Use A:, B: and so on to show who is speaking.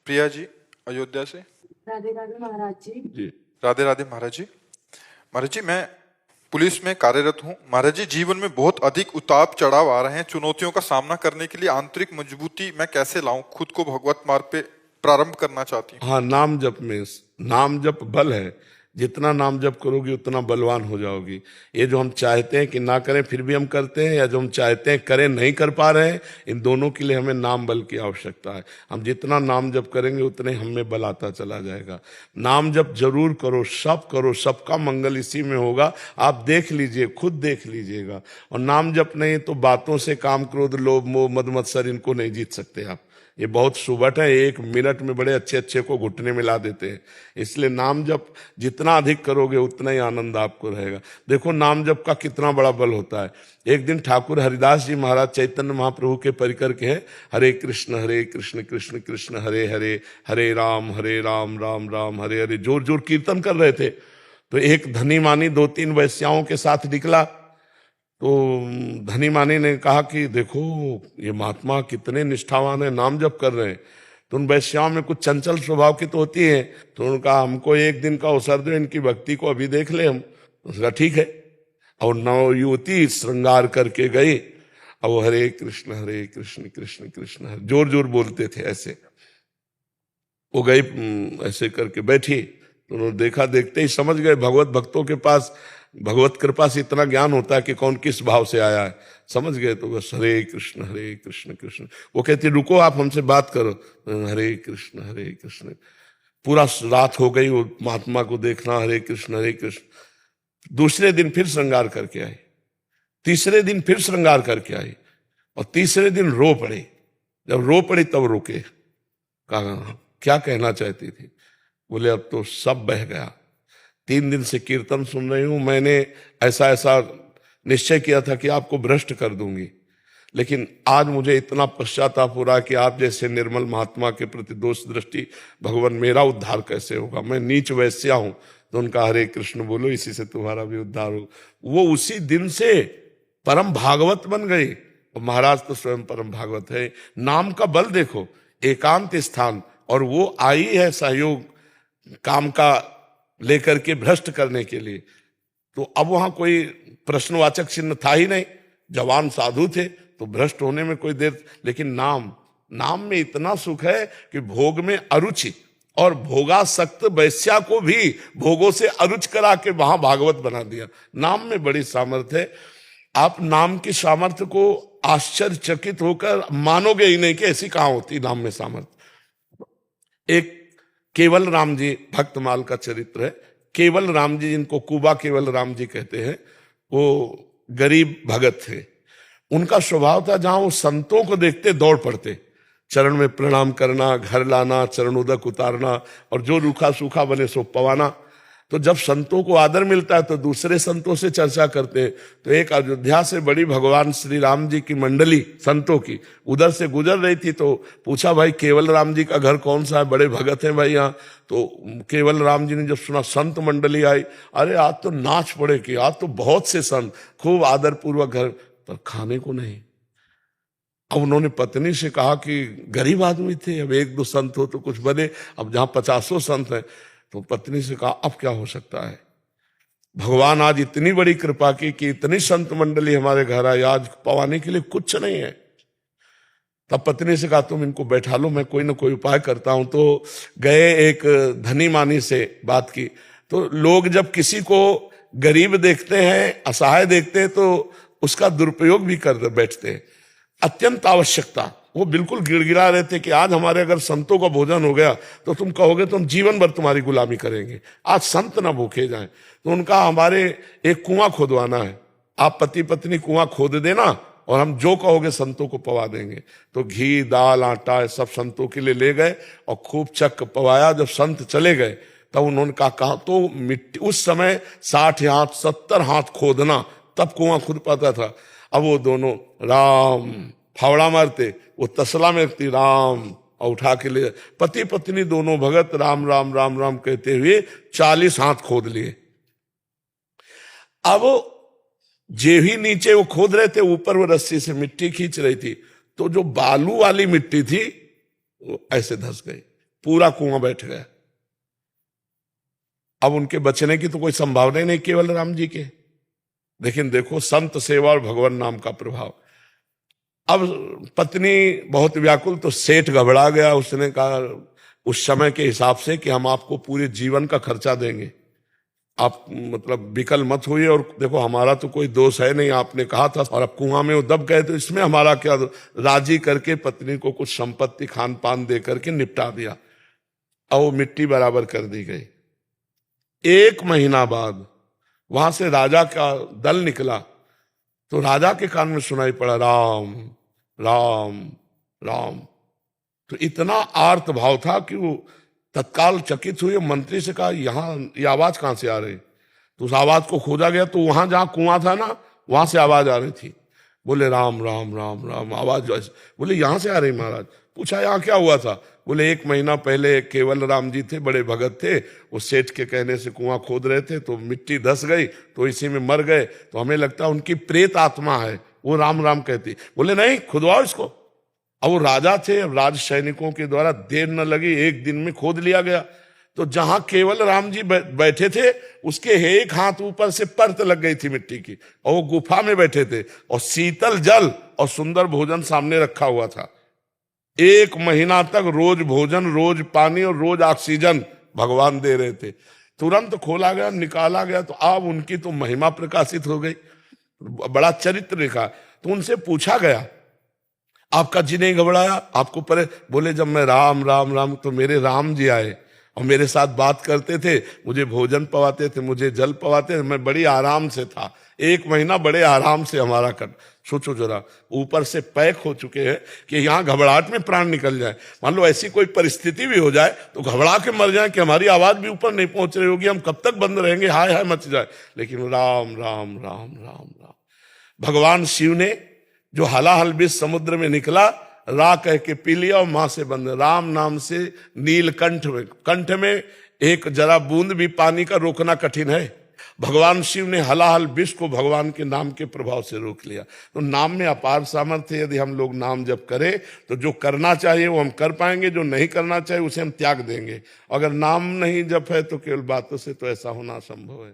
A: प्रिया जी, अयोध्या से।
B: राधे राधे महाराज जी।
C: जी।
A: राधे राधे महाराज जी। महाराज जी, मैं पुलिस में कार्यरत हूँ। महाराज जी, जीवन में बहुत अधिक उतार चढ़ाव आ रहे हैं। चुनौतियों का सामना करने के लिए आंतरिक मजबूती मैं कैसे लाऊं? खुद को भगवत मार्ग पे प्रारंभ करना चाहती हूँ।
C: हाँ, नाम जप में नाम जप बल है। जितना नाम जप करोगी उतना बलवान हो जाओगी। ये जो हम चाहते हैं कि ना करें फिर भी हम करते हैं, या जो हम चाहते हैं करें नहीं कर पा रहे हैं, इन दोनों के लिए हमें नाम बल की आवश्यकता है। हम जितना नाम जप करेंगे उतने हमें बल आता चला जाएगा। नाम जप जरूर करो, सबका मंगल इसी में होगा। आप देख लीजिए, खुद देख लीजिएगा। और नाम जप नहीं तो बातों से काम, क्रोध, लोभ, मोह, मद मत्सर इनको नहीं जीत सकते आप। ये बहुत सुबट है, 1 मिनट में बड़े अच्छे अच्छे को घुटने में ला देते हैं। इसलिए नाम जप जितना अधिक करोगे उतना ही आनंद आपको रहेगा। देखो नाम जप का कितना बड़ा बल होता है। एक दिन ठाकुर हरिदास जी महाराज चैतन्य महाप्रभु के परिकर के हैं, हरे कृष्ण कृष्ण कृष्ण हरे हरे, हरे राम राम राम हरे हरे, जोर जोर कीर्तन कर रहे थे। तो एक धनी मानी 2-3 वैश्याओं के साथ निकला। तो धनी मानी ने कहा कि देखो ये महात्मा कितने निष्ठावान है, नाम जप कर रहे हैं। तो उन वैश्याओं में कुछ चंचल स्वभाव की तो होती है। तो उन्होंने कहा हमको एक दिन का अवसर दो, इनकी भक्ति को अभी देख ले हम। उसका ठीक है। और नव युवती श्रृंगार करके गई। अब वो हरे कृष्ण कृष्ण कृष्ण हरे जोर जोर बोलते थे ऐसे। वो गई ऐसे करके बैठी। तो उन्होंने देखा, देखते ही समझ गए। भगवत भक्तों के पास भगवत कृपा से इतना ज्ञान होता है कि कौन किस भाव से आया है, समझ गए। तो बस हरे कृष्ण कृष्ण। वो कहती रुको आप हमसे बात करो। हरे कृष्ण। पूरा रात हो गई वो महात्मा को देखना, हरे कृष्ण। दूसरे दिन फिर श्रृंगार करके आई, तीसरे दिन फिर श्रृंगार करके आई, और तीसरे दिन रो पड़ी। जब रो पड़ी तब रुके। कहा क्या कहना चाहती थी? बोले अब तो सब बह गया। 3 दिन से कीर्तन सुन रही हूं, मैंने ऐसा ऐसा निश्चय किया था कि आपको भ्रष्ट कर दूंगी, लेकिन आज मुझे इतना पश्चाताप हो रहा है कि आप जैसे निर्मल महात्मा के प्रति दोष दृष्टि, भगवान मेरा उद्धार कैसे होगा? मैं नीच वैश्या हूं। तो उनका हरे कृष्ण बोलो, इसी से तुम्हारा भी उद्धार हो। वो उसी दिन से परम भागवत बन गई। और महाराज तो स्वयं परम भागवत है। नाम का बल देखो, एकांत स्थान, और वो आई है सहयोग काम का लेकर के भ्रष्ट करने के लिए। तो अब वहां कोई प्रश्नवाचक चिन्ह था ही नहीं। जवान साधु थे तो भ्रष्ट होने में कोई देर, लेकिन नाम में इतना सुख है कि भोग में अरुचि, और भोगासक्त वैश्या को भी भोगों से अरुच करा के वहां भागवत बना दिया। नाम में बड़ी सामर्थ्य है। आप नाम की सामर्थ्य को आश्चर्यचकित होकर मानोगे ही नहीं कि ऐसी कहां होती नाम में सामर्थ्य। एक केवल राम जी, भक्तमाल का चरित्र है। केवल राम जी, जिनको कुबा केवल राम जी कहते हैं, वो गरीब भगत थे। उनका स्वभाव था जहां वो संतों को देखते दौड़ पड़ते, चरण में प्रणाम करना, घर लाना, चरणोदक उतारना, और जो रूखा सूखा बने सो पवाना। तो जब संतों को आदर मिलता है तो दूसरे संतों से चर्चा करते हैं। तो एक अयोध्या से बड़ी भगवान श्री राम जी की मंडली संतों की उधर से गुजर रही थी। तो पूछा भाई केवल राम जी का घर कौन सा है, बड़े भगत हैं भाई यहाँ। तो केवल राम जी ने जब सुना संत मंडली आई, अरे आज तो नाच पड़े कि आज तो बहुत से संत, खूब आदर पूर्वक घर, पर खाने को नहीं। अब उन्होंने पत्नी से कहा कि गरीब आदमी थे, अब 1-2 संत हो तो कुछ बने, अब जहां 50 संत हैं। तो पत्नी से कहा अब क्या हो सकता है? भगवान आज इतनी बड़ी कृपा की कि इतनी संत मंडली हमारे घर आई, आज पवाने के लिए कुछ नहीं है। तब पत्नी से कहा तुम इनको बैठा लो, मैं कोई ना कोई उपाय करता हूं। तो गए, एक धनी मानी से बात की। तो लोग जब किसी को गरीब देखते हैं, असहाय देखते हैं, तो उसका दुरुपयोग भी कर बैठते हैं। अत्यंत आवश्यकता, वो बिल्कुल गिड़गिड़ा रहे थे कि आज हमारे अगर संतों का भोजन हो गया तो तुम कहोगे तो हम जीवन भर तुम्हारी गुलामी करेंगे, आज संत ना भूखे जाएं। तो उनका हमारे एक कुआं खोदवाना है, आप पति पत्नी कुआं खोद देना और हम जो कहोगे संतों को पवा देंगे। तो घी, दाल, आटा सब संतों के लिए ले गए और खूब चक पवाया। जब संत चले गए तब उन्होंने कहा तो मिट्टी, उस समय 60 हाथ 70 हाथ खोदना तब कुआं खुद पाता था। अब वो दोनों राम फावड़ा मारते, वो तसला में रखती राम, और उठा के ले, पति पत्नी दोनों भगत राम राम राम राम कहते हुए 40 हाथ खोद लिए। अब जे ही नीचे वो खोद रहे थे, ऊपर वो रस्सी से मिट्टी खींच रही थी, तो जो बालू वाली मिट्टी थी वो ऐसे धंस गई। पूरा कुआं बैठ गया। अब उनके बचने की तो कोई संभावना ही नहीं केवल राम जी के। लेकिन देखो संत सेवा और भगवान नाम का प्रभाव। अब पत्नी बहुत व्याकुल, तो सेठ घबरा गया। उसने कहा उस समय के हिसाब से कि हम आपको पूरे जीवन का खर्चा देंगे, आप मतलब विकल मत होइए, और देखो हमारा तो कोई दोष है नहीं, आपने कहा था, और अब कुआं में वो दब गए तो इसमें हमारा क्या। राजी करके पत्नी को कुछ संपत्ति खान पान दे करके निपटा दिया, और वो मिट्टी बराबर कर दी गई। 1 महीना बाद वहां से राजा का दल निकला, तो राजा के कान में सुनाई पड़ा राम राम राम। तो इतना आर्त भाव था कि वो तत्काल चकित हुए, मंत्री से कहा यहाँ ये आवाज कहां से आ रही। तो उस आवाज को खोजा गया, तो वहां जहां कुआं था ना, वहां से आवाज आ रही थी। बोले राम राम राम राम आवाज। बोले यहां से आ रही महाराज। पूछा यहाँ क्या हुआ था। बोले 1 महीना पहले केवल राम जी थे, बड़े भगत थे, वो सेठ के कहने से कुआं खोद रहे थे, तो मिट्टी धस गई, तो इसी में मर गए, तो हमें लगता है उनकी प्रेत आत्मा है, वो राम राम कहती। बोले नहीं, खुदवाओ इसको। अब वो राजा थे, राज सैनिकों के द्वारा देर न लगी, 1 दिन में खोद लिया गया। तो जहां केवल राम जी बैठे थे, उसके एक हाथ ऊपर से परत लग गई थी मिट्टी की, और वो गुफा में बैठे थे, और शीतल जल और सुंदर भोजन सामने रखा हुआ था। 1 महीना तक रोज भोजन, रोज पानी और रोज ऑक्सीजन भगवान दे रहे थे। तुरंत खोला गया, निकाला गया, तो अब उनकी तो महिमा प्रकाशित हो गई, बड़ा चरित्र लिखा। तो उनसे पूछा गया आपका जी नहीं घबराया, आपको परे। बोले जब मैं राम राम राम, तो मेरे राम जी आए और मेरे साथ बात करते थे, मुझे भोजन पवाते थे, मुझे जल पवाते थे, मैं बड़ी आराम से था। 1 महीना बड़े आराम से हमारा कट। सोचो जरा, ऊपर से पैक हो चुके हैं कि यहाँ घबराहट में प्राण निकल जाए। मान लो ऐसी कोई परिस्थिति भी हो जाए तो घबरा के मर जाए कि हमारी आवाज भी ऊपर नहीं पहुंच रही होगी, हम कब तक बंद रहेंगे, हाय हाय मच जाए। लेकिन राम राम राम राम राम। भगवान शिव ने जो हलाहल बीच समुद्र में निकला, रा कह के पी लिया और मां से बंद। राम नाम से नीलकंठ में, कंठ में एक जरा बूंद भी पानी का रोकना कठिन है। भगवान शिव ने हलाहल विष को भगवान के नाम के प्रभाव से रोक लिया। तो नाम में अपार सामर्थ्य, यदि हम लोग नाम जप करें तो जो करना चाहिए वो हम कर पाएंगे, जो नहीं करना चाहिए उसे हम त्याग देंगे। अगर नाम नहीं जप है तो केवल बातों से तो ऐसा होना संभव है।